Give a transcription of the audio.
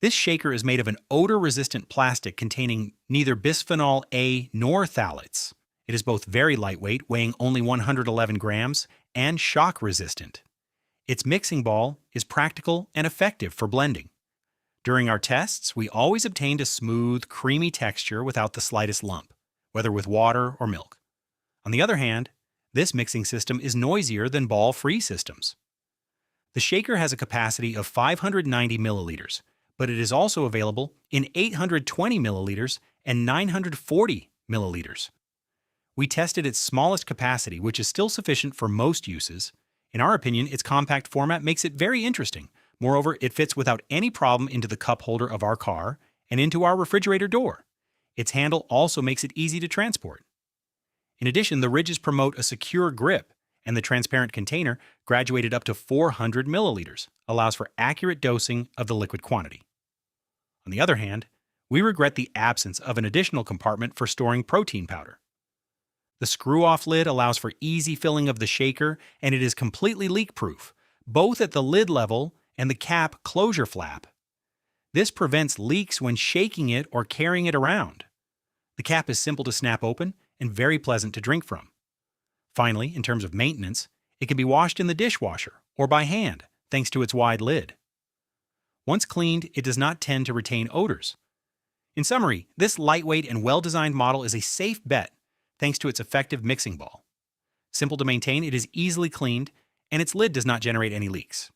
This shaker is made of an odor-resistant plastic containing neither bisphenol A nor phthalates. It is both very lightweight, weighing only 111 grams, and shock-resistant. Its mixing ball is practical and effective for blending. During our tests, we always obtained a smooth, creamy texture without the slightest lump, whether with water or milk. On the other hand, this mixing system is noisier than ball-free systems. The shaker has a capacity of 590 milliliters, but it is also available in 820 milliliters and 940 milliliters. We tested its smallest capacity, which is still sufficient for most uses. In our opinion, its compact format makes it very interesting. Moreover, it fits without any problem into the cup holder of our car and into our refrigerator door. Its handle also makes it easy to transport. In addition, the ridges promote a secure grip, and the transparent container, graduated up to 400 milliliters, allows for accurate dosing of the liquid quantity. On the other hand, we regret the absence of an additional compartment for storing protein powder. The screw-off lid allows for easy filling of the shaker, and it is completely leak-proof, both at the lid level and the cap closure flap. This prevents leaks when shaking it or carrying it around. The cap is simple to snap open and very pleasant to drink from. Finally, in terms of maintenance, it can be washed in the dishwasher or by hand, thanks to its wide lid. Once cleaned, it does not tend to retain odors. In summary, this lightweight and well-designed model is a safe bet thanks to its effective mixing ball. Simple to maintain, it is easily cleaned, and its lid does not generate any leaks.